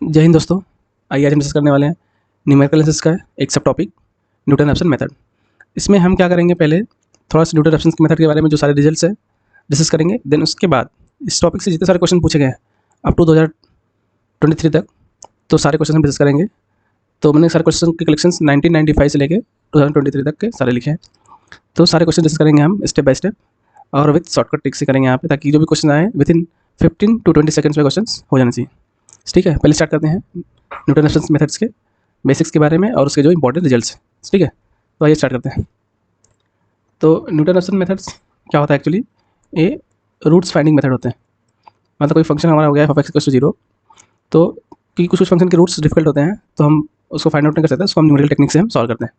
जय हिंद दोस्तों। आइए आज हम डिस्कस करने वाले हैं न्यूमेरिकल एनालिसिस का एक सब टॉपिक न्यूटन रैप्सन मेथड। इसमें हम क्या करेंगे, पहले थोड़ा सा न्यूटन रैप्सन के मेथड के बारे में जो सारे रिजल्ट्स है डिस्कस करेंगे। देन उसके बाद इस टॉपिक से जितने सारे क्वेश्चन पूछे गए हैं अप टू 2023 तक, तो सारे क्वेश्चन हम डिस्कस करेंगे। तो मैंने सारे क्वेश्चन के कलेक्शन 1995 से लेकर 2023 तक के सारे लिखे हैं। तो सारे क्वेश्चन डिस्कस करेंगे हम स्टेप बाय स्टेप और विथ शॉर्टकट ट्रिक से करेंगे यहाँ पे, ताकि जो भी क्वेश्चन आए विद इन 15 to 20 सेकंड्स में क्वेश्चन हो जाना चाहिए। ठीक है, पहले स्टार्ट करते हैं न्यूटन रैप्सन मेथड्स के बेसिक्स के बारे में और उसके जो इंपॉर्टेंट रिजल्ट्स हैं। ठीक है, तो आइए स्टार्ट करते हैं। तो न्यूटन रैप्सन मेथड्स क्या होता है एक्चुअली, ये रूट्स फाइंडिंग मेथड होते हैं। मतलब कोई फंक्शन हमारा हो गया f(x)=0, तो कि कुछ फंक्शन के रूट्स डिफिकल्ट होते हैं तो हम उसको फाइंड आउट नहीं कर सकते, उसको हम न्यूमेरिकल टेक्निक से हम सॉल्व करते हैं।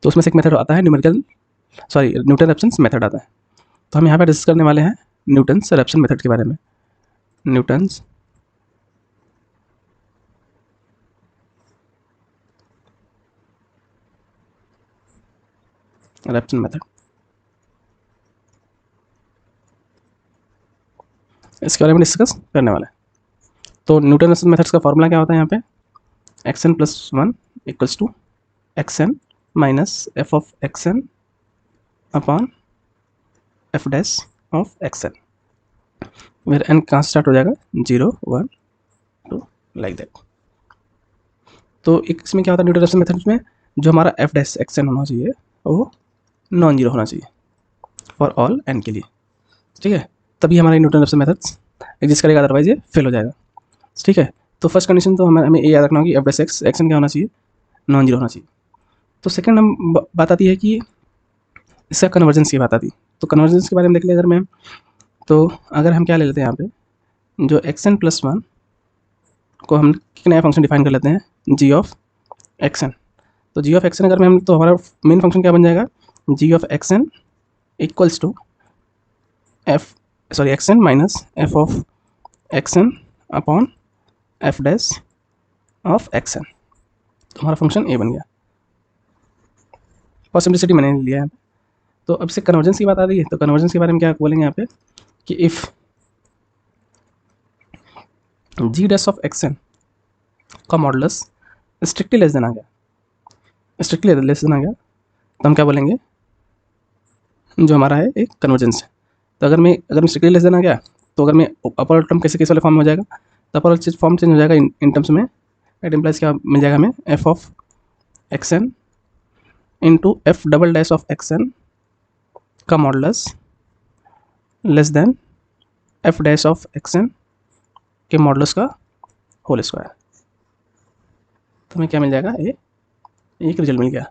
तो उसमें से एक मेथड आता है न्यूटन रैप्सन मेथड आता है। तो हम यहाँ पर डिस्कस करने वाले हैं न्यूटन रैप्सन मेथड के बारे में। न्यूटन रैप्सन मेथड, इसके बारे में डिस्कस करने वाले हैं। तो न्यूटन रैप्सन मेथड्स का फॉर्मूला क्या होता है यहाँ पे, xn+1 = xn minus f of xn upon f dash of xn, where n कहाँ से स्टार्ट हो जाएगा, 0 1 2 लाइक दैट। तो इसमें क्या होता है न्यूटन रैप्सन मेथड्स में, जो हमारा f डैश xn होना चाहिए वो नॉन जीरो होना चाहिए फॉर ऑल n के लिए। ठीक है, तभी हमारे न्यूटन रैप्सन मेथड्स एग्जिस्ट करेगा, अदरवाइज ये फेल हो जाएगा। ठीक है, तो फर्स्ट कंडीशन तो हमें ये याद रखना होगी, f डैश xn क्या होना चाहिए, नॉन जीरो होना चाहिए। तो सेकंड हम बात आती है कि इसका कन्वर्जेंस की बात आती है। तो कन्वर्जेंस के बारे में देख ले अगर मैं, तो अगर हम क्या ले लेते हैं यहाँ पे, जो xn+1 को हम एक नया फंक्शन डिफाइन कर लेते हैं g ऑफ xn। तो g ऑफ xn अगर मैं हम, तो हमारा मेन फंक्शन क्या बन जाएगा, g of xn equals to xn minus f of xn upon f dash of xn। तो हमारा फंक्शन a बन गया, और सिम्प्लिसिटी मैंने लिया है। तो अब से कन्वर्जेंस की बात आ रही है, तो कन्वर्जेंस के बारे में क्या बोलेंगे यहाँ पे कि if g dash of xn का मॉडुलस स्ट्रिक्टली लेस देन आ गया, तो हम क्या बोलेंगे, जो हमारा है एक कन्वर्जेंस है। तो अगर मैं स्ट्रिक्टली लेस देन आ गया, तो अगर मैं अपर टर्म कैसे वाले फॉर्म में हो जाएगा, तो अपर फॉर्म चेंज हो जाएगा इन टर्म्स में। इट इम्प्लाइज क्या मिल जाएगा हमें, f of xn into f double dash of xn का modulus less than f dash of xn के मॉडुलस का होल स्क्वायर। तो हमें क्या मिल जाएगा, एक रिजल्ट मिल गया।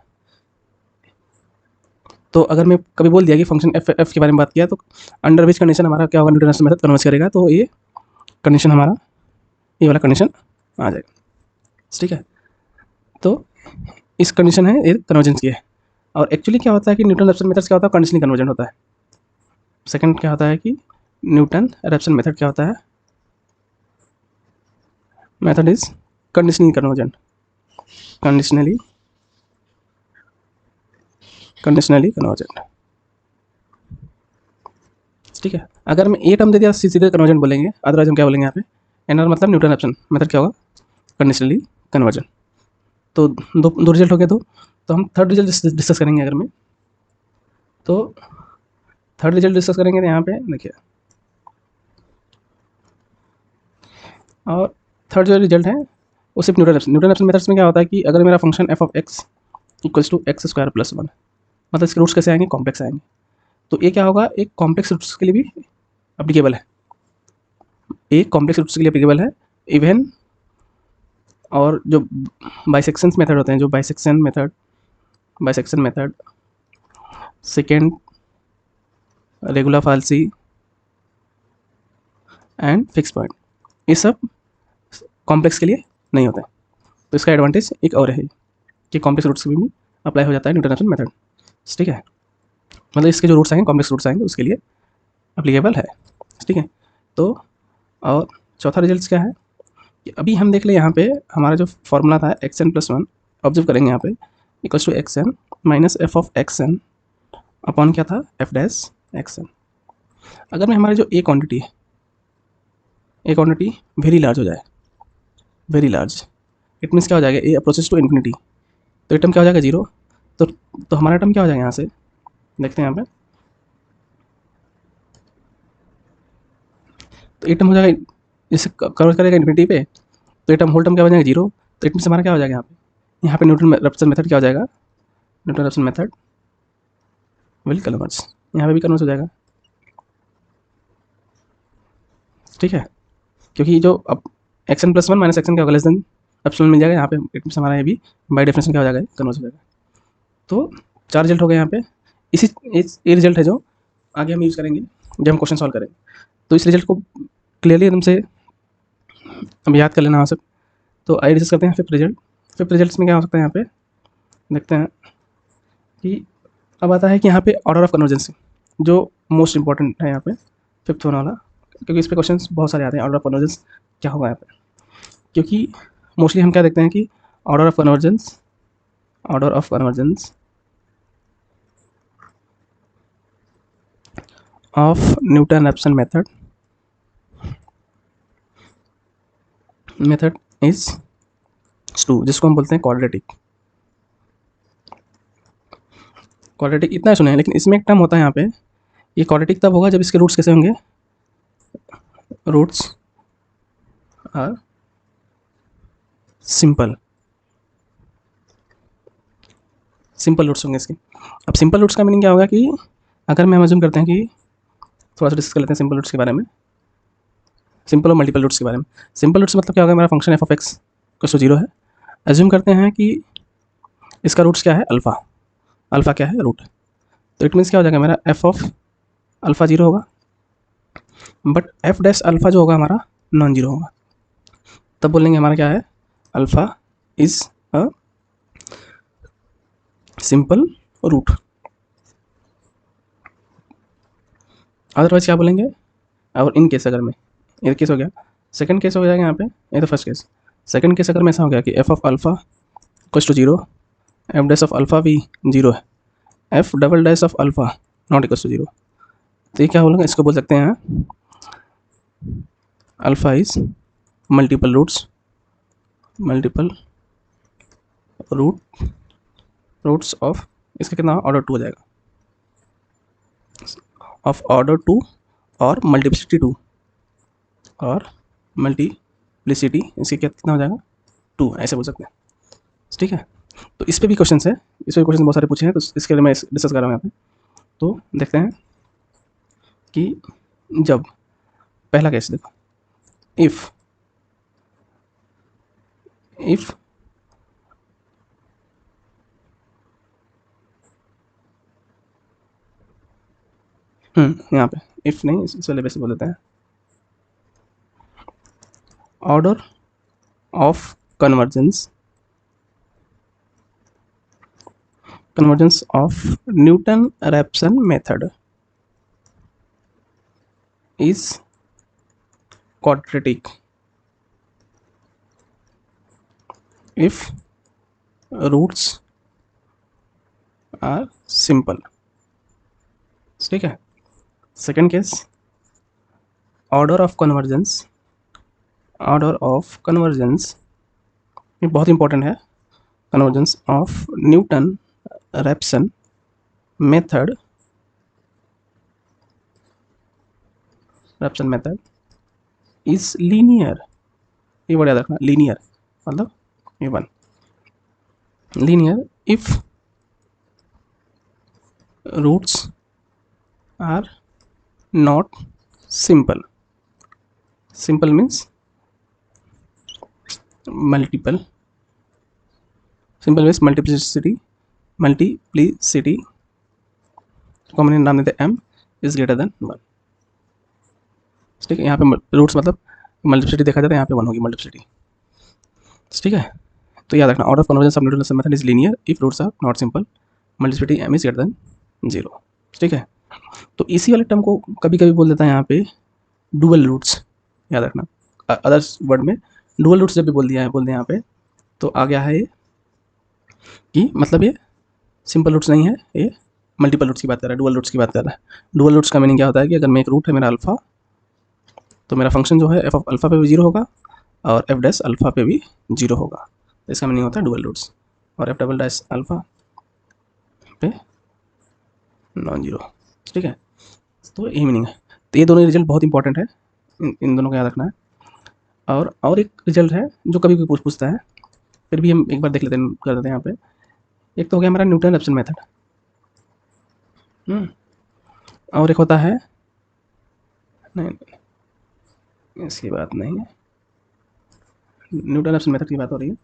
तो अगर मैं कभी बोल दिया कि फंक्शन f के बारे में बात किया, तो अंडर विच कंडीशन हमारा क्या होगा, न्यूटन रैप्सन मेथड कन्वर्ज करेगा, तो ये कंडीशन हमारा, ये वाला कंडीशन आ जाएगा। ठीक है, तो इस कंडीशन है ये कन्वर्जेंस की है। और एक्चुअली क्या होता है कि न्यूटन रैप्सन मेथड क्या होता है, कंडीशनली कन्वर्जेंट होता है। सेकंड क्या होता है कि न्यूटन रैप्सन मेथड क्या होता है, method is conditionally convergent, conditionally convergent. ठीक है, अगर मैं ए टर्म दे दिया सीधे कन्वर्जेंट बोलेंगे, अदरवाइज हम क्या बोलेंगे यहाँ पे, एनआर मतलब न्यूटन रैप्सन मेथड क्या होगा, कंडीशनली कन्वर्जेंट। तो दो रिजल्ट हो गए। तो हम थर्ड रिजल्ट डिस्कस करेंगे। अगर मैं, तो थर्ड रिजल्ट डिस्कस करेंगे, तो यहाँ पे देखिए, और थर्ड जो रिजल्ट है वो सिर्फ न्यूटन रैप्सन मेथड्स में क्या होता है कि अगर मेरा function f of x equals to x² + 1, मतलब इसके रूट्स कैसे आएंगे, कॉम्प्लेक्स आएंगे। तो ये क्या होगा, एक कॉम्प्लेक्स रूट्स के लिए भी एप्लीकेबल है, एक कॉम्प्लेक्स रूट्स के लिए एप्लीकेबल है इवन। और जो बाइसेक्शन मेथड होते हैं, जो bisection method, secant regula falsi and fix point, ये सब कॉम्प्लेक्स के लिए नहीं होता है। तो इसका एडवांटेज एक और है कि कॉम्प्लेक्स रूट्स भी अप्लाई हो जाता है न्यूटन रैप्सन मेथड। ठीक है, मतलब इसके जो रूट्स आएंगे, कॉम्प्लेक्स रूट्स आएंगे, उसके लिए अप्लीकेबल है। ठीक है, तो और चौथा रिजल्ट क्या है कि अभी हम देख ले, यहाँ पे हमारा जो फॉर्मूला था xn+1, ऑब्जर्व करेंगे यहाँ पे, equals to xn minus f of xn upon क्या था, f डैश xn। अगर मैं हमारी जो ए क्वांटिटी वेरी लार्ज हो जाए, वेरी लार्ज, इट मीन्स क्या हो जाएगा, ए अप्रोचेस टू इन्फिनिटी, तो ये टर्म क्या हो जाएगा 0। तो हमारा टर्म क्या हो जाएगा यहाँ से, देखते हैं यहाँ पे, तो ये टर्म हो जाएगा, जैसे कन्वर्ट करेगा इन्फिनिटी पे, तो ये टर्म होल टर्म क्या हो जाएगा 0, तो इट मीन्स हमारा क्या हो जाएगा यहाँ पे न्यूटन रेफसन मेथड क्या हो जाएगा, न्यूटन रेफसन मेथड विल कन्वर्ज, यहाँ पे भी कन्वर्ज हो जाएगा, ठीक है, क्योंकि जो अब action plus one minus action क्या होगा लेस देन एप्सिलॉन मिल जाएगा यहाँ पे, इट मीन्स हमारा ये भी बाय डेफिनेशन क्या हो जाएगा, कन्वर्ज हो जाएगा। तो 4 रिजल्ट हो गए यहाँ पे, इसी ये रिजल्ट है जो आगे हम यूज़ करेंगे जब हम क्वेश्चन सॉल्व करेंगे। तो इस रिजल्ट को क्लियरली एकदम से हम याद कर लेना आवश्यक। तो आइए डिस्कस करते हैं फिफ्थ रिजल्ट। फिफ्थ रिजल्ट में क्या हो सकता है, यहाँ पे देखते हैं कि अब आता है कि यहाँ पे ऑर्डर ऑफ कन्वर्जेंसी जो मोस्ट इंपॉर्टेंट है यहाँ पे फिफ्थ होने वाला, क्योंकि इस पे क्वेश्चंस बहुत सारे आते हैं, ऑर्डर ऑफ कन्वर्जेंस क्या होगा यहाँ पे, क्योंकि मोस्टली हम क्या देखते हैं कि order of convergence of Newton Raphson method is 2, जिसको हम बोलते हैं क्वाड्रेटिक इतना सुने हैं, लेकिन इसमें एक टर्म होता है यहाँ पे, ये क्वाड्रेटिक तब होगा जब इसके रूट्स कैसे होंगे, रूट्स आर सिंपल रूट्स होंगे इसके। अब सिंपल रूट्स का मीनिंग क्या होगा कि अगर मैं अज्यूम करते हैं कि थोड़ा सा डिस्कस कर लेते हैं सिंपल रूट्स के बारे में, सिंपल और मल्टीपल रूट्स के बारे में। सिंपल रूट्स मतलब क्या होगा, मेरा फंक्शन एफ ऑफ एक्स को 0 है, अज्यूम करते हैं कि इसका रूट्स क्या है, अल्फ़ा क्या है, रूट, तो इट मीन्स क्या हो जाएगा, मेरा एफ ऑफ अल्फ़ा 0 होगा, बट एफ डैश अल्फ़ा जो होगा हमारा नॉन जीरो होगा, तब बोलेंगे हमारा क्या है, alpha is a simple root. Otherwise क्या बोलेंगे, और इन केस अगर मैं, ये केस हो गया, सेकंड केस हो जाएगा यहाँ पे, ये तो फर्स्ट केस, सेकंड केस अगर मैं ऐसा हो गया कि f of alpha equals to 0, f dash of alpha भी 0 है, f double dash of alpha not equals to 0, तो ये क्या बोलेंगे, इसको बोल सकते हैं alpha is multiple roots of, इसका कितना ऑर्डर 2 हो जाएगा, ऑफ ऑर्डर 2 और मल्टीप्लिसिटी 2, इसके कितना हो जाएगा 2, ऐसे बोल सकते हैं, ठीक है। तो इस पे भी क्वेश्चन है, इस पे क्वेश्चन बहुत सारे पूछे हैं, तो इसके लिए मैं डिस्कस कर रहा हूँ यहाँ पे। तो देखते हैं कि जब पहला केस देखो, इफ यहाँ पे इफ नहीं, इस वाले पे से बोल देते हैं, order of convergence of Newton-Raphson method is quadratic if roots are simple, ठीक है। Second case, order of convergence ये बहुत इंपॉर्टेंट है, convergence of Newton Raphson method is linear, ये वर्ड याद रखना, लीनियर मतलब ये one, linear if roots are not simple means multiple, simple means multiplicity को हमने नाम देते हैं m इज ग्रेटर देन 1, ठीक है। यहाँ पे रूट्स मतलब मल्टीप्लिसिटी देखा जाता है, यहाँ पे 1 होगी मल्टीप्लिसिटी, ठीक है। तो याद रखना, order of convergence of Newton method is linear if roots are not simple, multiplicity m is greater than 0, ठीक है। तो इसी वाले टर्म को कभी कभी बोल देता है यहाँ पे डुअल रूट्स, याद रखना, अदर्स वर्ड में डुअल रूट्स जब भी बोल दें यहाँ पे, तो आ गया है ये कि मतलब ये सिंपल रूट्स नहीं है, ये मल्टीपल रूट्स की बात कर रहा है, डुअल रूट्स की बात कर रहा है। डुअल रूट्स का मीनिंग क्या होता है कि अगर मैं एक रूट है मेरा अल्फ़ा, तो मेरा फंक्शन जो है एफ ऑफ अल्फ़ा पे भी 0 होगा और एफ डैश अल्फ़ा पे भी 0 होगा, तो इसका मीनिंग होता है डुअल रूट्स, और एफ डबल डैश अल्फ़ा पे नॉन जीरो। ठीक है, तो यही मीनिंग है। तो ये दोनों रिजल्ट बहुत इंपॉर्टेंट है, इन दोनों को याद रखना है। और एक रिजल्ट है जो कभी भी पूछता है, फिर भी हम एक बार देख लेते हैं, कर देते हैं यहाँ पे। एक तो हो गया हमारा न्यूटन रैप्सन मेथड, और एक होता है, नहीं इसकी बात नहीं है, न्यूटन रैप्सन मेथड की बात हो रही है।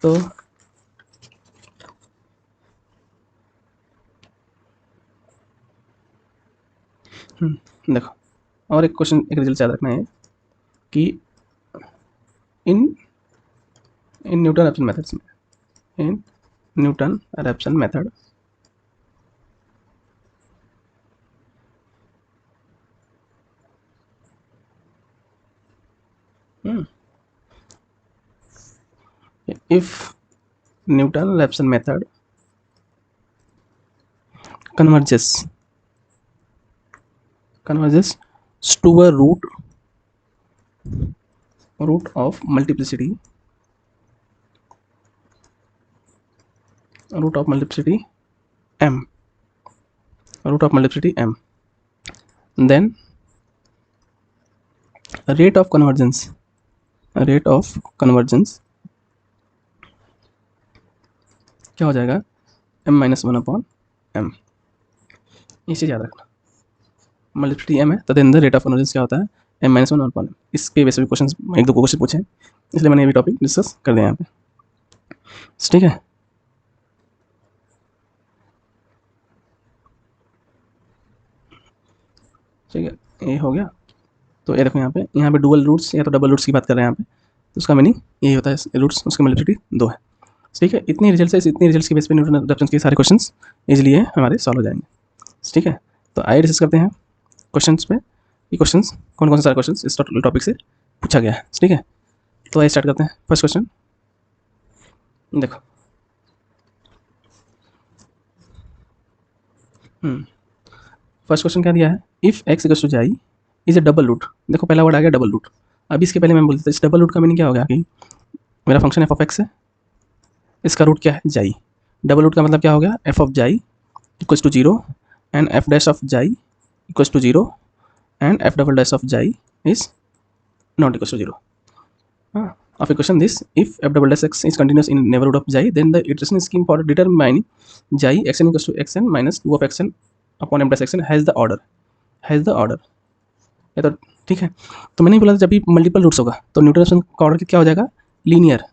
तो देखो, और एक क्वेश्चन, एक रिजल्ट याद रखना है कि इन न्यूटन रैप्सन मेथड्स में, इन Newton Raphson method if Newton-Raphson method converges to a root of multiplicity m, then rate of convergence क्या हो जाएगा, m-1/m। ये चीज़ याद रखना, मल्टीप्लिसिटी m है तो then the rate of convergence क्या होता है, m-1/m। इसके वैसे भी क्वेश्चन, एक दो क्वेश्चन पूछे, इसलिए मैंने ये भी टॉपिक डिस्कस कर दिया यहाँ पे। ठीक है, ठीक है, ये हो गया। तो ये देखो यहाँ पे डुअल रूट्स या तो डबल रूट्स की बात कर रहे हैं यहाँ पे, तो उसका मीनिंग यही होता है, रूट्स उसकी मल्टीप्लिसिटी 2 है। ठीक है, इतनी रिजल्ट्स की बेस पे न्यूटन रैप्सन के सारे क्वेश्चंस इजीली हमारे सॉल्व हो जाएंगे। ठीक है, तो आइए डिस्कस करते हैं क्वेश्चंस पे, ये क्वेश्चंस कौन कौन से सारे क्वेश्चंस इस टॉपिक से पूछा गया है। ठीक है, तो आइए स्टार्ट करते हैं। फर्स्ट क्वेश्चन देखो, फर्स्ट क्वेश्चन क्या दिया है, if x equals to xi is a double root. देखो पहला वर्ड आ गया डबल रूट। अभी इसके पहले मैं बोलता था इस डबल रूट का मीनिंग क्या हो गया कि मेरा फंक्शन एफ ऑफ एक्स है, इसका रूट क्या है जाई। डबल रूट का मतलब क्या हो गया, f of xi equals to 0 and f dash of xi equals to 0 and f double dash of xi is not equals to 0। Of equation this, if f double dash x is continuous in neighborhood of xi, then the iteration scheme for determining xi xn equals to xn minus 2 of xn upon m dash xn has the order ये तो ठीक है। तो मैंने बोला था जब भी मल्टीपल रूट्स होगा तो न्यूटन रैप्सन का ऑर्डर क्या हो जाएगा, लीनियर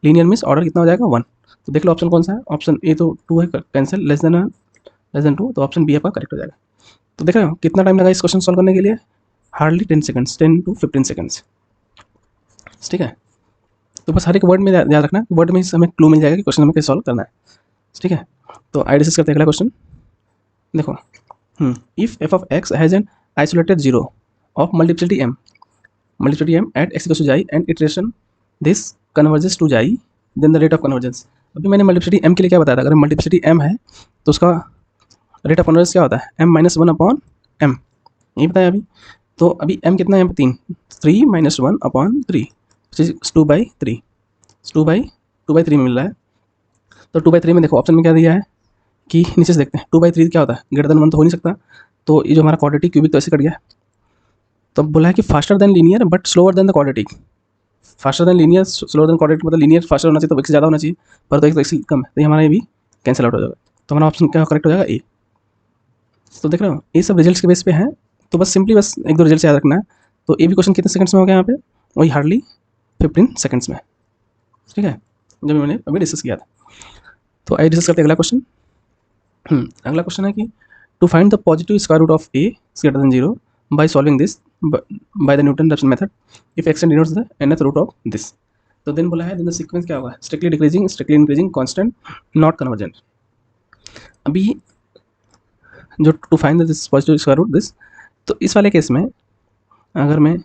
मीन्स ऑर्डर कितना हो जाएगा 1। तो देख लो ऑप्शन कौन सा है, ऑप्शन ए तो 2 है, कैंसिल, लेस देन 2, तो ऑप्शन बी आपका करेक्ट हो जाएगा। तो देख रहे हो कितना टाइम लगा इस क्वेश्चन सॉल्व करने के लिए, हार्डली 10 सेकंड्स, 10 to 15 सेकंड्स। ठीक है, तो बस हर एक वर्ड में याद रखना, वर्ड में हमें क्लू मिल जाएगा कि क्वेश्चन हमें कैसे सॉल्व करना है। ठीक है, तो आई डिस्कस करते हैं अगला क्वेश्चन। देखो, if f of x has an isolated zero of multiplicity m at x equals to xi and iteration this converges to xi, then the rate of convergence. अभी मैंने मल्टीप्लिसिटी m के लिए क्या बताया था, अगर मल्टीप्लिसिटी m है तो उसका रेट ऑफ कन्वर्जेंस क्या होता है, m-1/m, यही बताया अभी। तो अभी m कितना है, 3 माइनस 1/3 2/3 2/3 में मिल रहा है। तो 2/3 में देखो ऑप्शन में क्या दिया है कि नीचे से देखते हैं 2/3 क्या होता है, ग्रेटर देन 1 तो हो नहीं सकता, तो ये जो हमारा क्वाड्रेटिक क्यूबिक तो ऐसे कट गया। तो बोला है कि faster than linear but slower then the quadratic. Faster than linear slower then quadratic मतलब लीनियर फास्टर होना चाहिए तो एक से ज़्यादा होना चाहिए, पर तो एक से कम है, तो ये हमारा ये भी कैंसिल आउट हो जाएगा। तो हमारा ऑप्शन क्या करेक्ट हो जाएगा, ए। तो देख रहे हो ये सब रिजल्ट्स के बेस पे हैं, तो बस सिंपली बस एक दो रिजल्ट याद रखना है। तो ए भी क्वेश्चन कितने सेकंड्स में हो गया यहाँ पे, वही हार्डली 15 सेकंड्स में। ठीक है, जब मैंने अभी डिस्कस किया था। तो आइए डिस्कस करते हैं अगला क्वेश्चन। अगला क्वेश्चन है कि to find the positive square root of a greater than 0 by solving this by the Newton Raphson method if x n denotes the nth root of this. तो देन बोला है then the sequence क्या होगा, strictly decreasing, strictly increasing, constant, not convergent. अभी जो to find this positive square root this, तो इस वाले केस में अगर मैं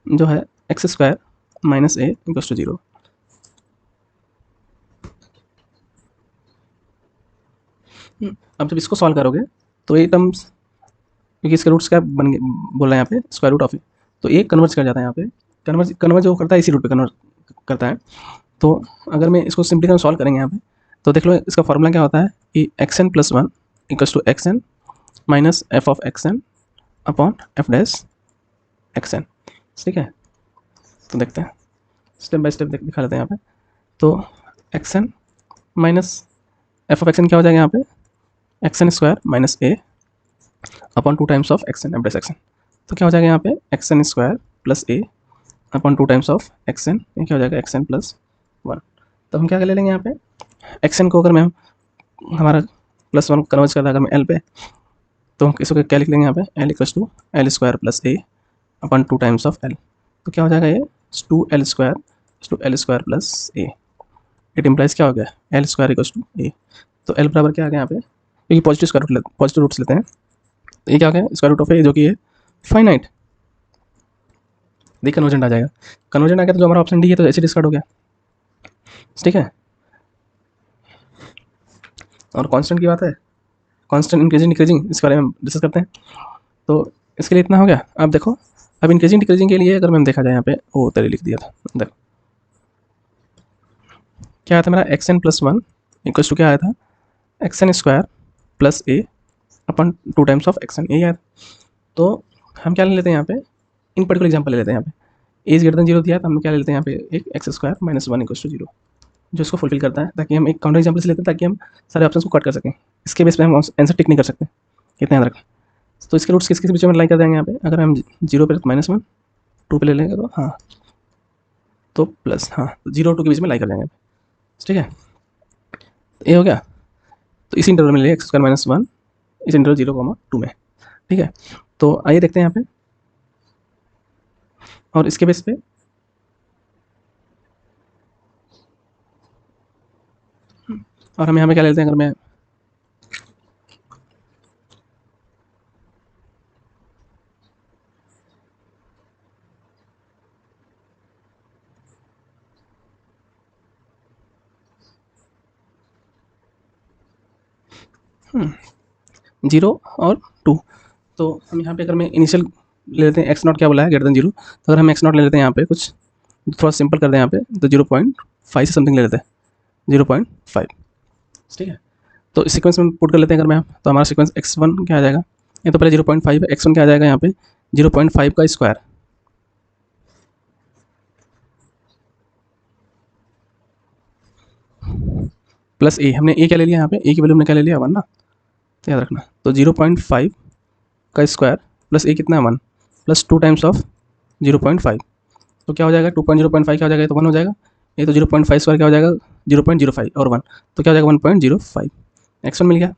जो है x square minus A equals to 0, अब जब इसको सॉल्व करोगे तो ये टर्म्स, क्योंकि इसके रूट्स क्या बन गए, बोला है यहाँ पे स्क्वायर रूट ऑफ ए, तो ए कन्वर्ज कर जाता है यहाँ पे, कन्वर्ज जो करता है इसी रूट पे कन्वर्ज करता है। तो अगर मैं इसको सिंपली सॉल्व करेंगे यहाँ पे, तो देख लो इसका फॉर्मूला क्या होता है कि x n plus one equals to x n minus f of x n upon f dash x n. ठीक है, तो देखते हैं स्टेप बाय स्टेप दिखा लेते हैं यहाँ पे। तो x n minus f of x n क्या हो जाएगा यहाँ पे, x n square minus a upon 2 times of x n f dash x n. तो क्या हो जाएगा यहाँ पे x n square plus a upon 2 times of x n, ये क्या हो जाएगा एक्स एन प्लस वन। तो हम क्या कर ले लेंगे यहाँ पे, एक्स एन को अगर मैं हमारा प्लस वन कन्वर्ज करता है अगर मैं एल पे, तो हम इसको क्या लिख लेंगे यहाँ पे, l equals to l square plus a upon 2 times of l. तो क्या हो जाएगा ये 2 l plus a. It implies क्या हो गया, l square equals to a. तो एल बराबर क्या आ गया यहाँ पे, क्योंकि पॉजिटिव रूट्स लेते हैं, तो ये क्या हो गया स्क्वायर रूट ऑफ ए जो कि है फाइनाइट। देख कन्वर्जेंट आ जाएगा, कन्वर्जेंट आ गया तो जो हमारा ऑप्शन डी है तो ऐसे डिस्कार्ड हो गया। ठीक है, और कांस्टेंट की बात है, कांस्टेंट इंक्रीजिंग डिक्रीजिंग इसके बारे में हम डिस्कस करते हैं। तो इसके लिए इतना हो गया। अब देखो, अब इंक्रीजिंग डिक्रीजिंग के लिए अगर मैंने देखा जाए यहाँ पे, ओ तेरे लिख दिया था, देखो क्या आया था मेरा x n plus one equals to क्या आया था, x n square plus a upon 2 times of x n, ये आया। तो हम क्या ले लेते हैं यहाँ पे, इन पर्टिकुलर एग्जाम्पल ले लेते हैं यहाँ पे, ए इज ग्रेटर देन जीरो दिया तो हम क्या ले लेते हैं यहाँ पे एक x square minus one equals to zero, जो इसको फुलफिल करता है, ताकि हम एक काउंटर एग्जाम्पल से लेते हैं ताकि हम सारे ऑप्शन को कट कर सकें। इसके बेस पे हम आंसर टिक नहीं कर सकते, कितना याद रखना। तो इसके रूट्स किसके बीच में लाई कर देंगे यहाँ पे, अगर हम जीरो पे माइनस वन, टू पे ले लेंगे तो हाँ, तो प्लस हाँ, तो जीरो टू के बीच में लाई कर देंगे। ठीक है, ये हो गया। तो इसी इंटरवल में ले एक्स स्क्वायर माइनस वन, इस इंटरवल 0,2 में। ठीक है, तो आइए देखते हैं यहाँ पे, और इसके बेस पे और हम यहाँ पे क्या लेते हैं, अगर मैं जीरो और टू, तो हम यहाँ पे अगर मैं इनिशियल ले लेते हैं एक्स नॉट क्या बोला है ग्रेटर देन जीरो, तो अगर हम एक्स नॉट ले लेते हैं यहाँ पे कुछ थोड़ा सिंपल कर दें यहाँ पे, तो 0.5 से समथिंग ले लेते हैं, 0.5। ठीक है, तो इस सीक्वेंस में पुट कर लेते हैं अगर मैं, तो हमारा सीक्वेंस x1 क्या आ जाएगा, ये तो पहले 0.5 है, x1 क्या आ जाएगा यहाँ पे 0.5 का स्क्वायर प्लस ए, हमने ए क्या ले लिया यहाँ पे, ए की वैल्यू हमने क्या ले लिया 1 ना, तो याद रखना। तो 0.5 का स्क्वायर प्लस ए कितना है 1 प्लस 2 टाइम्स ऑफ 0.5, तो क्या हो जाएगा 2.0.5 क्या हो जाएगा, तो 1 हो जाएगा। ये तो 0.5 स्क्वायर क्या हो जाएगा 0.05 और 1, तो क्या हो जाएगा 1.05। x1 मिल गया।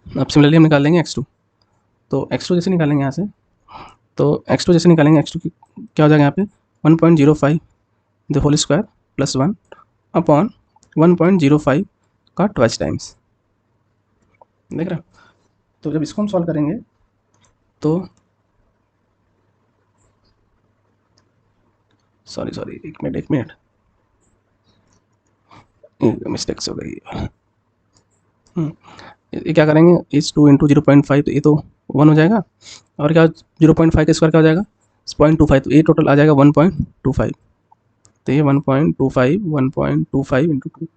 अब सिमिलरली हम निकाल लेंगे x2, तो x2 जैसे निकालेंगे यहाँ से, तो x2 जैसे निकालेंगे, x2 की क्या हो जाएगा यहाँ पे 1.05 the whole square plus 1 upon 1.05 का ट्वाइस टाइम्स। देख रहे हो, तो जब इसको हम सॉल्व करेंगे तो सॉरी एक मिनट मिस्टेक्स हो गई। ये क्या करेंगे, इस 2 इंटू 0.5, तो ये तो 1 हो जाएगा, और क्या 0.5 का स्क्वायर क्या हो जाएगा 0.25, तो ये टोटल आ जाएगा 1.25, तो ये 1.25 इंटू 2,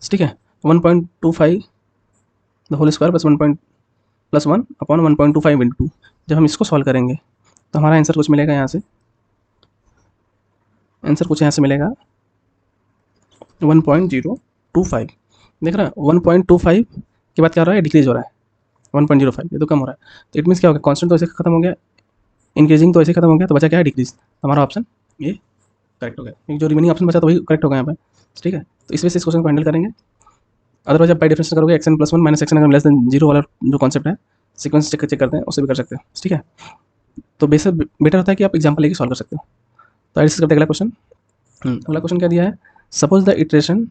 ठीक है 1.25 the whole square plus 1 upon 1.25 into 2। जब हम इसको सॉल्व करेंगे तो हमारा आंसर कुछ मिलेगा यहाँ से, आंसर कुछ यहाँ से मिलेगा 1.025। देख रहा है 1.25 के बाद क्या हो रहा है, डिक्रीज हो रहा है 1.05, ये तो कम हो रहा है। तो इट मीन्स क्या हो गया, कांस्टेंट तो ऐसे खत्म हो गया, इंक्रीजिंग तो ऐसे खत्म हो गया, तो बचा क्या है डिक्रीज। हमारा ऑप्शन ये करेक्ट हो गया, जो रिमेनिंग ऑप्शन बचा तो वही करेक्ट हो गया यहाँ पे। ठीक है, तो इस वजह से इस क्वेश्चन को हैंडल करेंगे। अदरवाइज आप बाई डिफरेंस करोगे x n plus one minus x n अगर लेस देन जीरो वाला जो कॉन्सेप्ट है, सीक्वेंस चेक करते हैं, उससे भी कर सकते हो। ठीक है, तो बेटर होता है कि आप एग्जाम्पल लेके सॉल्व कर सकते हो। तो डिस्कस करते हैं अगला क्वेश्चन। अगला क्वेश्चन क्या दिया है, suppose the iteration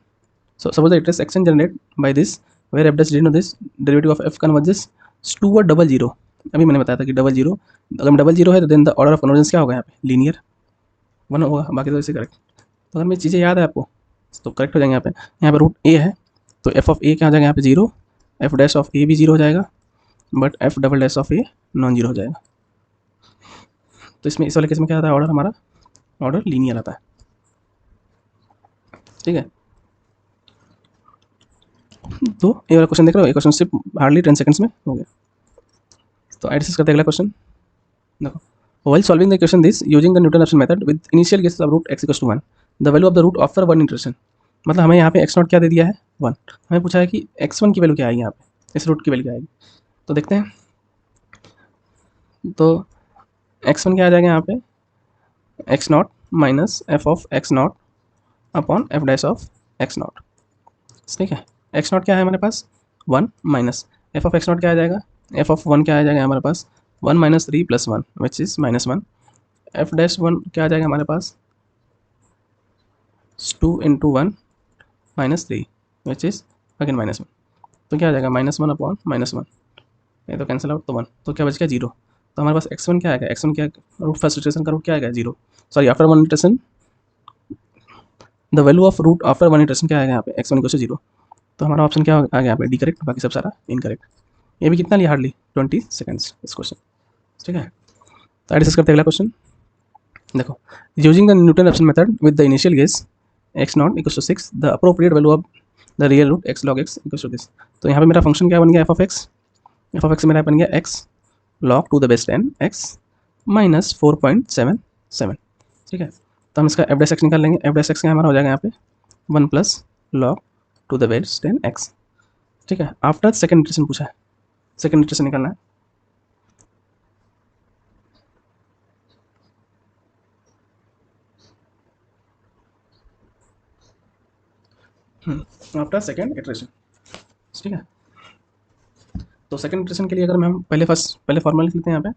action generate by this where f dash denote this derivative of f converges to a double zero. अभी मैंने बताया था कि डबल जीरो, अगर डबल जीरो है तो then the order of convergence क्या होगा यहाँ पे, लीनियर 1 होगा, बाकी तो इसे करेक्ट। तो अगर मेरी चीज़ें याद है आपको तो करेक्ट हो जाएंगे। यहाँ पे रूट ए है, तो एफ ऑफ ए क्या हो जाएगा यहाँ पे 0, एफ डैश ऑफ ए भी 0 हो जाएगा, but F double dash of a non zero हो जाएगा। तो इसमें इस वाले केस में क्या आता है, ऑर्डर हमारा ऑर्डर लीनियर आता है, ठीक है। तो ये वाला क्वेश्चन देख रहे हो, ये क्वेश्चन सिर्फ हार्डली 10 सेकंड्स में हो गया। तो आई डिस्कस करते हैं अगला क्वेश्चन। देखो, while solving the equation this using the Newton Raphson method with initial guess of root x equals to 1, the value of the root after 1 iteration, मतलब हमें यहाँ पे x नॉट क्या दे दिया है 1, हमें पूछा है कि x1 की वैल्यू क्या आएगी, यहाँ पे इस रूट की वैल्यू क्या आएगी। तो देखते हैं, तो x1 क्या आ जाएगा यहाँ पे x not minus f of x not upon f dash of x not, ठीक है। x नॉट क्या है हमारे पास 1 minus f of x not क्या आ जाएगा, एफ ऑफ 1 क्या आ जाएगा हमारे पास 1 minus 3 plus 1 which is -1, F dash 1 क्या आ जाएगा हमारे पास 2 into 1 minus 3 which is again -1, तो क्या आ जाएगा -1 अपॉन -1, ये तो कैंसिल आउट, तो 1, तो क्या बच गया 0। तो हमारे पास x1 क्या आएगा, x1 क्या रूट फर्स्ट इटरेशन का रूट क्या आएगा 0, sorry after 1 iteration the value of root after 1 iteration क्या आएगा यहाँ पे x1 इक्वल टू 0। तो हमारा ऑप्शन क्या आ गया यहाँ पे डी करेक्ट, बाकी सब सारा इनकरेक्ट। ये भी कितना लिया, हार्डली 20 सेकंड्स इस क्वेश्चन, ठीक है। तो डिस्कस करते हैं अगला क्वेश्चन। देखो, using the Newton Raphson method with the initial guess x not equal to 6, the appropriate value of the real root x log x equal to this. तो यहाँ पे मेरा फंक्शन क्या बन गया, एफ ऑफ एक्स मेरा बन गया x log to the base 10 x minus 4.77, ठीक है। तो हम इसका एफ डैश एक्स निकाल लेंगे, एफ डैश एक्स का हमारा हो जाएगा यहाँ पे 1 plus log to the base 10 x, ठीक है। आफ्टर सेकंड इटरेशन पूछा है, सेकंड इटरेशन निकालना है। आफ्टर सेकंड इटरेशन, ठीक है। तो सेकंड इटरेशन के लिए अगर हम पहले फॉर्मूला लिख लेते हैं, यहाँ पे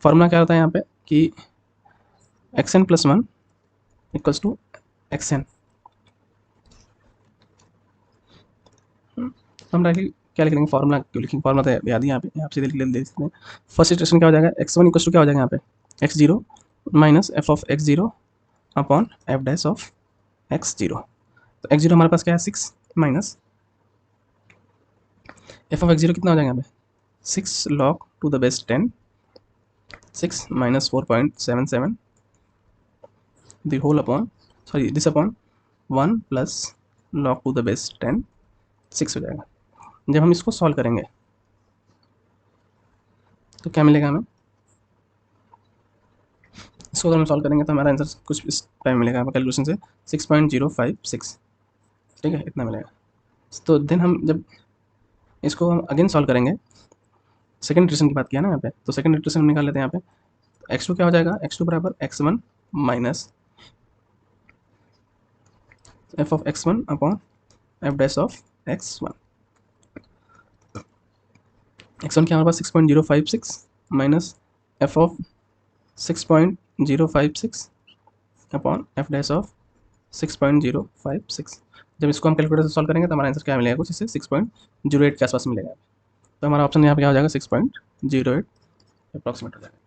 फॉर्मूला क्या होता है यहाँ पे कि xn plus 1 equals to xn। हम डायरेक्टली क्या लिख लेंगे, फॉर्मूला क्यों लिखेंगे, फॉर्मूला तो याद ही यहाँ पे, आप सीधे लिख देते हैं। फर्स्ट इटरेशन क्या हो जाएगा, x1 इक्वल्स टू क्या हो जाएगा यहाँ पे x0 minus f of x0 upon f dash of x0। तो x0 हमारे पास क्या है 6 माइनस एफ ऑफ x0 कितना हो जाएगा यहाँ पे 6 log to the base 10, 6 minus 4.77 the whole upon sorry this upon 1 plus log to the base 10, 6 हो जाएगा। जब हम इसको सॉल्व करेंगे तो क्या मिलेगा हमें, इसको अगर हम सॉल्व करेंगे तो हमारा आंसर कुछ इस टाइम मिलेगा हमें कैलकुलेशन से 6.056, ठीक है, इतना मिलेगा। तो देन हम जब इसको हम अगेन सॉल्व करेंगे, सेकंड इटरेशन की बात किया ना यहाँ पे, तो सेकंड इटरेशन निकाल लेते हैं यहाँ पे। x2 क्या हो जाएगा, x2 बराबर x1 minus f of x1 upon f dash of x1। x1 क्या हमारे पास 6.056 minus f of 6.056 upon f dash of 6.056। जब इसको हम कैलकुलेटर से सॉल्व करेंगे तो हमारा आंसर क्या मिलेगा, कुछ इससे 6.08 के आसपास मिलेगा। तो हमारा ऑप्शन यहाँ पे क्या हो जाएगा 6.08 अप्रॉक्सीमेट हो जाएगा,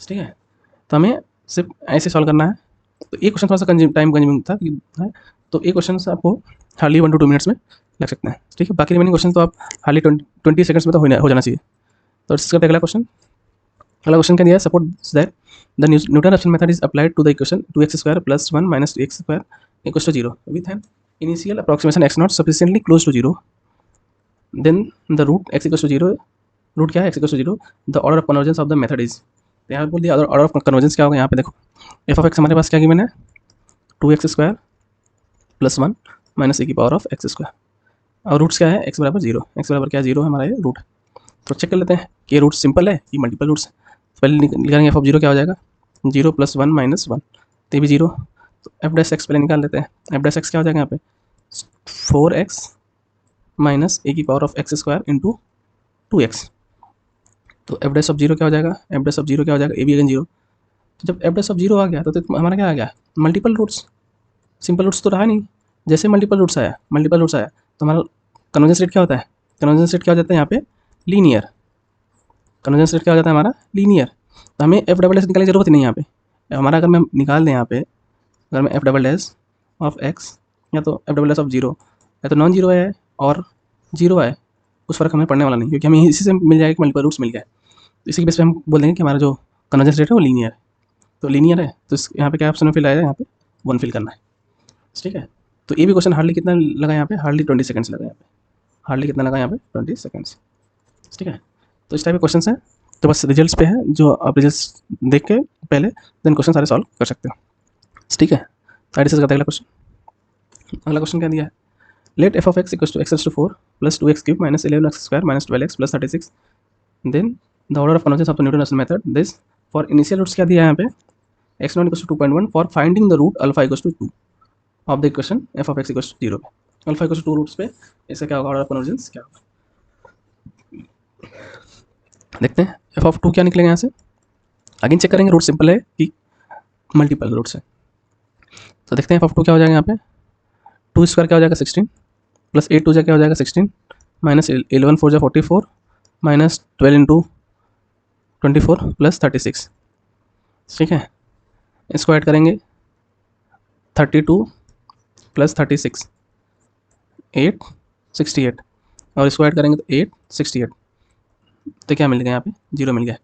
ठीक है। तो हमें सिर्फ ऐसे सॉल्व करना है। तो ये क्वेश्चन थोड़ा सा टाइम कंज्यूमिंग था है, तो ये क्वेश्चन आपको हार्डली 1 to 2 मिनट्स में लग सकते हैं, ठीक है। बाकी रिमेनिंग क्वेश्चन तो आप हार्डली 20 सेकंड्स में तो हो जाना चाहिए। तो इसका अगला क्वेश्चन क्या दिया है, support that the Newton Raphson method is applied to the equation 2x² plus 1 minus 2x² equals to 0 with an initial approximation x not sufficiently close to 0, then the root x equals to 0, root क्या है x equals to 0, the order of convergence of the method is. तो यहाँ पे बोल दिया order of convergence क्या होगा, यहाँ पे देखो एफ ऑफ एक्स हमारे पास क्या गिवन है 2x² प्लस 1 माइनस ए की पावर ऑफ x², और रूट्स क्या है x बराबर 0, x बराबर क्या 0 है हमारा ये रूट। तो चेक कर लेते हैं कि ये रूट सिंपल है कि मल्टीपल रूट्स है। पहले निकालेंगे एफ ऑफ 0 क्या हो जाएगा 0 प्लस 1 माइनस 1, तो ये भी 0। तो एफ डैश एक्स पहले निकाल लेते हैं, एफ डैश एक्स क्या हो जाएगा यहाँ पे 4x माइनस ए की power of x² into 2x। तो एफ डैश ऑफ 0 क्या हो जाएगा, एफ डैश ऑफ 0 क्या हो जाएगा, ए भी अगेन 0। तो जब एफ डैश ऑफ 0 आ गया तो हमारा क्या आ गया मल्टीपल रूट्स, सिंपल रूट्स तो रहा नहीं। जैसे मल्टीपल रूट्स आया तो हमारा कन्वर्जेंस रेट क्या होता है, कन्वर्जेंस रेट क्या हो जाता है यहाँ पे लीनियर, कन्वर्जेंस रेट क्या हो जाता है हमारा लीनियर। तो हमें एफ डबल डैश निकालने की जरूरत नहीं यहाँ पे, हमारा अगर मैं निकाल दें यहाँ पे, अगर मैं F double dash of x या तो एफ डबल डैश ऑफ 0 या तो नॉन जीरो है और 0 है, उस फर्क हमें पड़ने वाला नहीं, क्योंकि हमें इसी से मिल जाएगा कि मल्टीपल रूट्स मिल गए। तो इसी के बेस पे हम बोल देंगे कि हमारा जो कन्वर्जेंस रेट है वो लीनियर है। तो लीनियर है, तो यहाँ पे क्या ऑप्शन में फिल आएगा, यहाँ पे 1 फिल करना है। ठीक है, तो ये भी क्वेश्चन हार्डली कितना लगा यहाँ पे, हार्डली 20 सेकंड्स लगा यहाँ पे, हार्डली कितना लगा यहाँ पे 20 सेकंड्स। ठीक है, तो इस टाइप के क्वेश्चन है। तो बस रिजल्ट्स पे है, जो आप रिजल्ट्स देख के पहले देन क्वेश्चन सारे सॉल्व कर सकते हो। ठीक है, तो डिस्कस करते हैं अगला क्वेश्चन। अगला क्वेश्चन क्या दिया है, let f of x equals to x to 4 plus 2x cube minus 11x square minus 12x plus 36, then the order of convergence of the Newton Raphson method this for initial roots क्या दिया है यहाँ पे x0 equals to 2.1 for finding the root alpha equals to 2 of the equation f of x equals to 0 पे alpha equals to 2 roots पे इसका क्या होगा, ऑर्डर ऑफ कन्वर्जेंस क्या होगा। देखते हैं एफ ऑफ 2 क्या निकलेगा यहाँ से। अगेन चेक करेंगे रूट सिंपल है कि मल्टीपल रूट्स है। तो देखते हैं एफ ऑफ 2 क्या हो जाएगा यहाँ पे, 2 स्क्वायर क्या हो जाएगा 16 प्लस 8 2 क्या हो जाएगा 16 माइनस 11 4 जा 44 माइनस 12 इंटू 24 प्लस 36। ठीक है, इसको ऐड करेंगे 32 प्लस 36 8 68 और इसको ऐड करेंगे तो 8 68, तो क्या मिल गया यहाँ पे 0 मिल गया।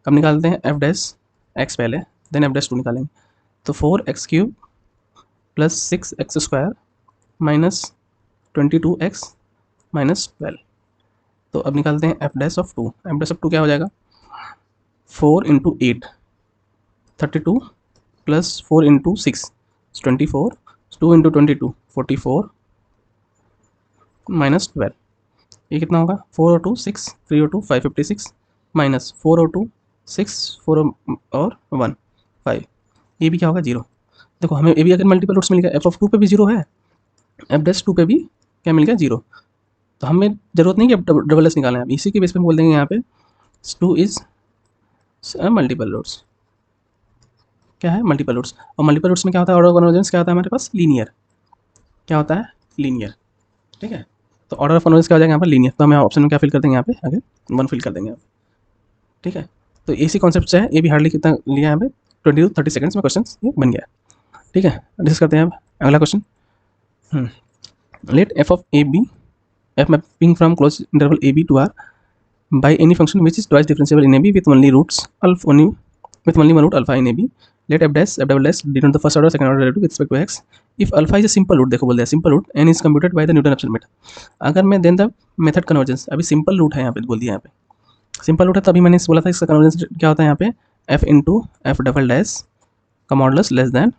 अब निकालते हैं एफ डैश एक्स पहले, देन एफ डैश 2 निकालेंगे। तो 4x cube plus 6x square minus 22x minus 12। तो अब निकालते हैं F dash of 2। F dash of 2 क्या हो जाएगा 4 into 8 32 plus 4 into 6 24 2 into 22 44 minus 12, ये कितना होगा 4 और 2 6 3 और 2 556 माइनस 4 और 2 6 4 और 1 5, ये भी क्या होगा 0। देखो हमें ये भी अगर मल्टीपल रूट्स मिल गया, एफ ऑफ 2 पे भी 0 है, एफ डैश 2 पे भी क्या मिल गया 0, तो हमें ज़रूरत नहीं कि अब डबल एस निकालना है, इसी के बेस पे बोल देंगे यहाँ पे 2 इज मल्टीपल रूट्स, क्या है मल्टीपल रूट्स। और मल्टीपल रूट्स में क्या होता है, ऑर्डर ऑफ कन्वर्जेंस क्या होता है हमारे पास लीनियर, क्या होता है लीनियर। ठीक है, तो ऑर्डर ऑफ कन्वर्जेंस क्या हो जाएगा यहाँ पर लीनियर, तो हमें ऑप्शन में क्या फिल कर देंगे यहाँ पे आगे 1 फिल कर देंगे यहाँ पे। ठीक है, तो इसी कॉन्सेप्ट से है, ये भी हार्डली कितना लिया यहाँ पे 20 to 30 सेकंड्स में क्वेश्चन ये बन गया। ठीक है, डिस्कस करते हैं अब अगला question. Let f of a b f mapping from close interval a b to R by any function which is twice differentiable in AB with only roots alpha only with only one root alpha in AB. Let f dash f double dash denote the first order second order derivative with respect to x if alpha is a simple root, देखो बोल दिया simple root n is computed by the Newton-Raphson method। अगर मैं then the method convergence, अभी simple root है यहाँ पे बोल दिया, यहाँ पे simple root है, तभी मैंने बोला था इसका convergence क्या होता है यहाँ पे f into f double dash का modulus less than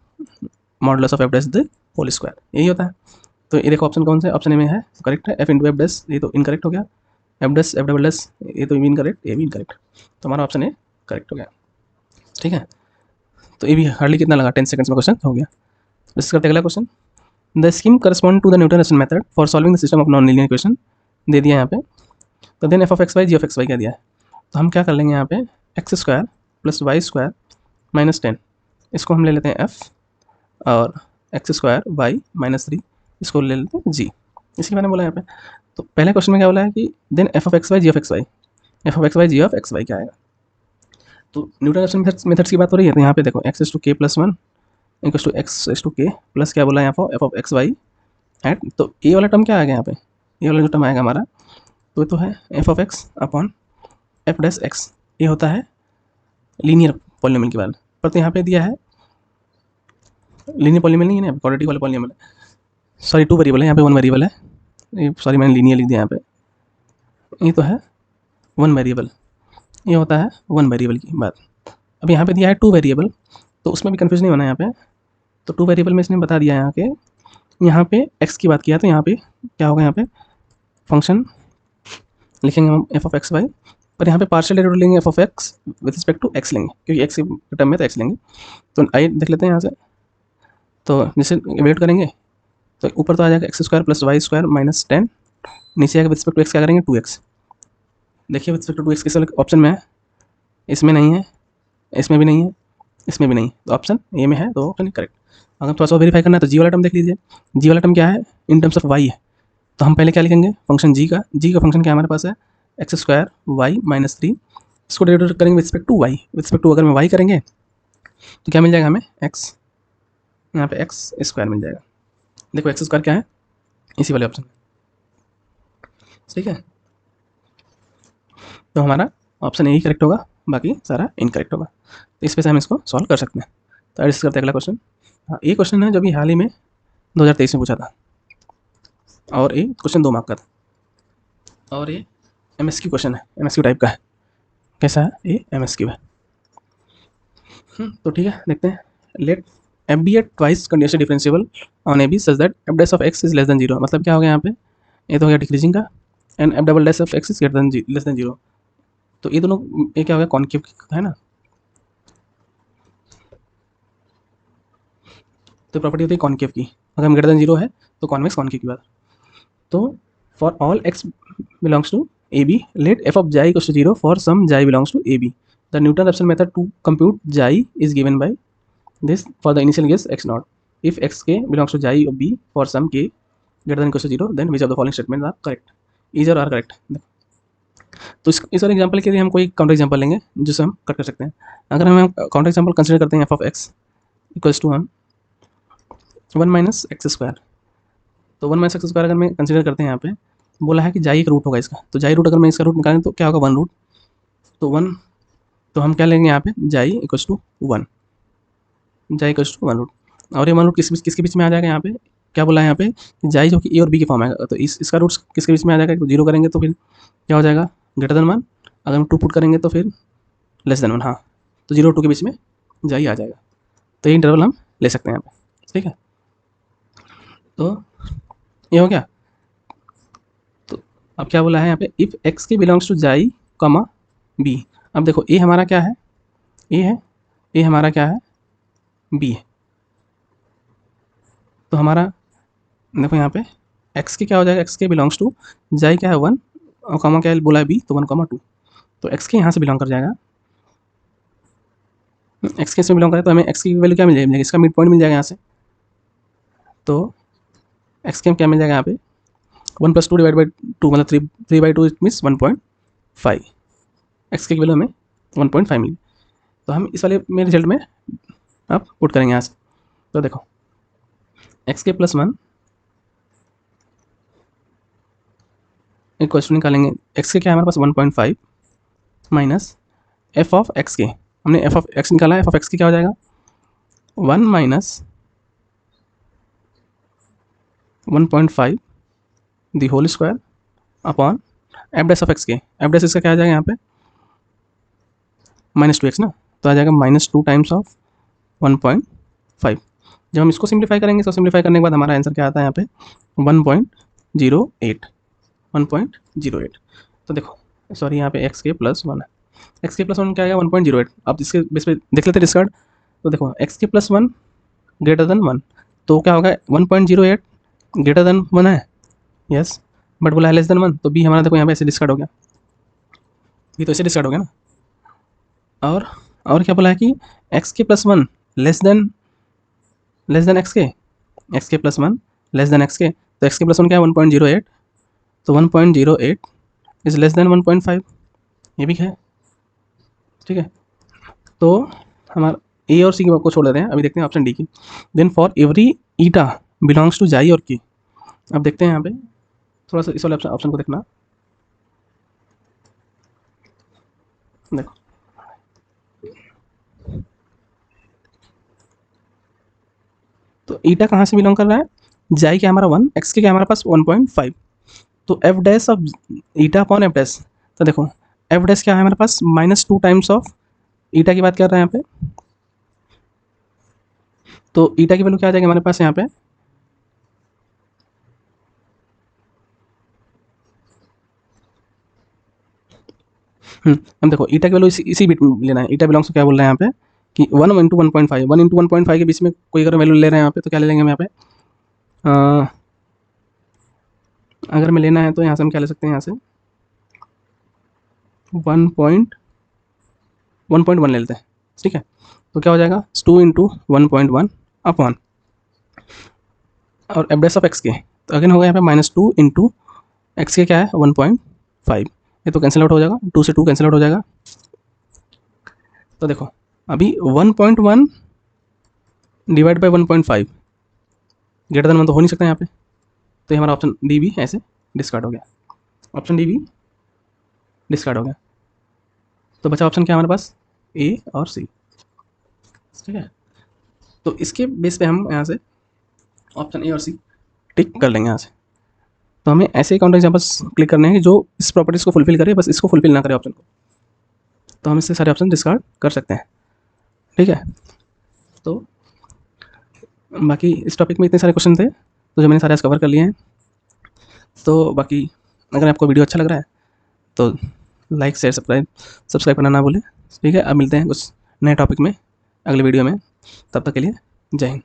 modulus of f dash the whole square, यही होता है। तो ये देखो ऑप्शन कौन सा है, ऑप्शन ए में है करेक्ट है, f into f dash ये तो इनकरेक्ट हो गया, F dash F double dash ये तो भी इनकरेक्ट, ये भी इनकरेक्ट, तो हमारा ऑप्शन ए करेक्ट हो गया। ठीक है, तो ये भी हार्डली कितना लगा 10 सेकंड्स में क्वेश्चन हो गया। डिस्कस करते अगला question. The scheme correspond to the Newton Raphson method for solving the system of non linear equation दे दिया यहाँ पे। तो then f of x y g of x y क्या दिया है, तो हम क्या कर लेंगे यहाँ पे x square plus y square minus 10, इसको हम ले लेते हैं एफ, और एक्स स्क्वायर वाई माइनस 3 इसको ले लेते हैं जी, इसके बारे में बोला यहाँ पे। तो पहले क्वेश्चन में क्या बोला है कि then f of x y g of x y, f of x y g of x y क्या आएगा। तो न्यूटन-राफसन मेथड्स की बात हो रही है, तो यहाँ पे देखो x s to k plus 1 equals to x s to k plus क्या बोला है यहाँ पर f of x y at, तो ये वाला टर्म क्या आ गया यहाँ पे, ये वाला जो टर्म आएगा हमारा तो है F of x upon f dash x, ये होता है लीनियर पॉलिनोमियल की बात। पर तो यहाँ पे दिया है लीनियर पॉलिनोमियल नहीं है ना, क्वाड्रेटिक वाला पॉलिनोमियल है, सॉरी 2 वेरिएबल है यहाँ पे, 1 वेरिएबल है, ये सॉरी मैंने लीनियर लिख दिया यहाँ पे, ये तो है 1 वेरिएबल, ये होता है 1 वेरिएबल की बात। अब यहाँ पे दिया है 2 वेरिएबल, तो उसमें भी कन्फ्यूज नहीं होना यहाँ पे। तो 2 वेरिएबल में इसने बता दिया यहाँ पे x की बात किया, तो यहाँ पे क्या होगा, यहाँ पे फंक्शन लिखेंगे हम एफ ऑफ एक्स वाई, पर यहाँ पे पार्शियल डेरिवेटिव लेंगे f of x with respect to x लेंगे, क्योंकि एक्स के टर्म में तो एक्स लेंगे। तो आइए देख लेते हैं यहाँ से, तो जैसे वेट करेंगे तो ऊपर तो आ जाएगा x square plus y square minus 10, नीचे आएगा विद रिस्पेक्ट टू एक्स क्या करेंगे 2x। देखिए विद रिस्पेक्ट टू 2x किस ऑप्शन में है, इसमें नहीं है, इसमें भी नहीं है, इसमें भी नहीं, तो ऑप्शन ए में है, तो ऑप्शन करेक्ट। अगर थोड़ा सा वेरीफाई करना है तो जी वाला टर्म देख लीजिए, जी वाला टर्म क्या है इन टर्म्स ऑफ वाई है, तो हम पहले क्या लिखेंगे फंक्शन जी का फंक्शन क्या हमारे पास है एक्स स्क्वायर वाई माइनस 3, इसको डेरिवेटिव करेंगे with respect to y, with respect to अगर मैं वाई करेंगे तो क्या मिल जाएगा हमें एक्स, यहाँ पे एक्स स्क्वायर मिल जाएगा। देखो एक्स स्क्वायर क्या है इसी वाले ऑप्शन में, ठीक है, तो हमारा ऑप्शन यही करेक्ट होगा, बाकी सारा इनकरेक्ट होगा। तो इस पे से हम इसको सॉल्व कर सकते हैं। तो डिस्कस करते हैं अगला क्वेश्चन। हाँ, ये क्वेश्चन है जो अभी हाल ही में 2023 में पूछा था, और ये क्वेश्चन 2 मार्क का था, और ये MSQ क्वेश्चन है, MSQ टाइप का है। कैसा है ये? MSQ है। तो ठीक है, देखते हैं। Let f be a twice continuously differentiable on AB such that f dash of x is less than 0। मतलब क्या हो गया यहाँ पे? ये तो हो गया डिक्रीजिंग का, and f double dash of x is greater than less than 0। तो ये दोनों, ये क्या हो गया? कॉन्केव है ना। तो प्रॉपर्टी होती है कॉन्केव की, अगर हम ग्रेटर देन 0 है तो कॉन्वेक्स कॉन्केव की बात। तो for all x belongs to AB let f of xi equals to 0 for some xi belongs to AB। The Newton-Raphson method to compute xi is given by this for the initial guess x naught। If xk belongs to xi of B for some k greater than equals to 0 then which of the following statements are correct? Is or are correct? तो इस वाले example के लिए हम कोई counter example लेंगे जिससे हम कट कर सकते हैं। अगर हम काउंटर एग्जाम्पल कंसिडर करते हैं f of x equals to 1 minus x square. तो 1 माइनस एक्स स्क्वायर अगर मैं कंसिडर करते हैं, यहाँ पे बोला है कि जाई एक रूट होगा इसका, तो जाई रूट अगर मैं इसका रूट निकालें तो क्या होगा? 1 रूट। तो 1, तो हम क्या लेंगे यहाँ पे? जाई इक्वल्स टू 1, जाई इक्वल्स टू 1 रूट। और ये 1 रूट किसके बीच में आ जाएगा? यहाँ पे क्या बोला है यहाँ पे? जाई जो कि ए और बी की फॉर्म है, तो इसका रूट किसके बीच में आ जाएगा? तो 0 करेंगे तो फिर क्या हो जाएगा? Greater than 1। अगर हम 2 पुट करेंगे तो फिर लेस देन 1। हाँ, तो 0 और 2 के बीच में जाई आ जाएगा। तो ये इंटरवल हम ले सकते हैं यहाँ पे, ठीक है। तो ये हो गया। तो अब क्या बोला है यहाँ पे? इफ़ एक्स के बिलोंग्स टू जाई कमा बी। अब देखो ए हमारा क्या है? ए है, ए हमारा क्या है? बी है। तो हमारा देखो यहाँ पे एक्स के क्या हो जाएगा? एक्स के बिलोंग्स टू जाई क्या है? 1, और कमा क्या बोला है? बी, तो 1, 2। तो एक्स के यहाँ से बिलोंग कर जाएगा, एक्स के इसमें बिलोंग करे तो हमें एक्स की वैल्यू क्या मिल जाएगी? इसका मिड पॉइंट मिल जाएगा यहाँ से। तो एक्स के क्या मिल जाएगा यहाँ पे? 1 + 2 डिवाइड बाई 2, मतलब 3/2 इट मीन्स 1.5। एक्स की वैल्यू हमें 1.5 मिली। तो हम इस वाले में रिजल्ट में अब पुट करेंगे यहाँ से। तो देखो एक्स के +1 एक क्वेश्चन निकालेंगे। एक्स के क्या है हमारे पास? 1.5 माइनस एफ ऑफ एक्स के, हमने एफ ऑफ एक्स निकाला है, एफ ऑफ एक्स की क्या हो जाएगा? 1 minus 1.5 the whole square upon f dash of x के। एफ डैश इसका क्या आ जाएगा यहाँ पे? -2x ना, तो आ जाएगा -2 टाइम्स ऑफ 1.5। जब हम इसको सिंप्लीफाई करेंगे, तो सिंप्लीफाई करने के बाद हमारा आंसर क्या आता है यहाँ पे? 1.08, 1.08। तो देखो सॉरी, यहाँ पे एक्स के +1 है, एक्स के +1 क्या आएगा? 1.08। अब इसके बेस पे देख लेते हैं डिस्कार्ड। तो देखो एक्स के +1 ग्रेटर देन 1, तो क्या होगा? 1.08 ग्रेटर देन 1 है, यस, बट बोला है लेस देन 1, तो बी हमारा देखो यहाँ पे ऐसे डिस्कार्ड हो गया, ये तो ऐसे डिस्कार्ड हो गया ना। और क्या बोला है कि एक्स के +1 लेस देन एक्स के, एक्स के +1 लेस देन एक्स के, तो एक्स के +1 क्या है? 1.08, तो 1.08 इज लेस देन 1.5, ये भी है, ठीक है। तो हमारा ए और सी को छोड़ देते हैं, अभी देखते हैं ऑप्शन डी की। Then for every eta belongs to xi और की। अब देखते हैं यहाँ पे थोड़ा सा इस वाले ऑप्शन को देखना। देखो तो ईटा कहाँ से बिलोंग कर रहा है? जाई क्या हमारा 1, एक्स के क्या हमारे पास 1.5, तो F dash of eta upon f dash. तो देखो एफ डैश क्या है हमारे पास? -2 टाइम्स ऑफ ईटा की बात कर रहे हैं यहाँ पे, तो ईटा की वैल्यू क्या आ जाएगी हमारे पास यहाँ पे? हम देखो ईटा की वैल्यू इसी बीट में लेना है। ईटा बिलोंग्स तो क्या बोल रहे हैं यहाँ पे कि 1 × 1.5, 1 × 1.5 के बीच में कोई अगर वैल्यू ले रहे हैं यहाँ पे, तो क्या ले लेंगे हम यहाँ पे? अगर हमें लेना है तो यहाँ से हम क्या ले सकते हैं? यहाँ से 1.1 ले लेते हैं, ठीक है। तो क्या हो जाएगा? 2 × 1.1 अपॉन, और एफ डैश ऑफ एक्स के, तो अगेन होगा यहाँ पे -2 × एक्स के क्या है? 1.5, ये तो कैंसिल आउट हो जाएगा, 2 से 2 कैंसिल आउट हो जाएगा। तो देखो अभी 1.1 डिवाइड बाई 1.5 ग्रेटर देन 1 तो हो नहीं सकता यहाँ पे, तो ये हमारा ऑप्शन डी भी ऐसे डिस्कार्ड हो गया, ऑप्शन डी भी डिस्कार्ड हो गया। तो बचा ऑप्शन क्या हमारे पास, ए और सी। ठीक है, तो इसके बेस पे हम यहाँ से ऑप्शन ए और सी टिक कर लेंगे यहाँ से। तो हमें ऐसे काउंटर एग्जाम्पल्स क्लिक करने हैं जो इस प्रॉपर्टीज़ को फुलफिल करे, बस इसको फुलफिल ना करे ऑप्शन को, तो हम इससे सारे ऑप्शन डिस्कार्ड कर सकते हैं। ठीक है, तो बाकी इस टॉपिक में इतने सारे क्वेश्चन थे तो जो मैंने सारे आज कवर कर लिए हैं। तो बाकी अगर आपको वीडियो अच्छा लग रहा है तो लाइक शेयर सब्सक्राइब करना ना भूलें। ठीक है, अब मिलते हैं कुछ नए टॉपिक में अगले वीडियो में, तब तक के लिए जय हिंद।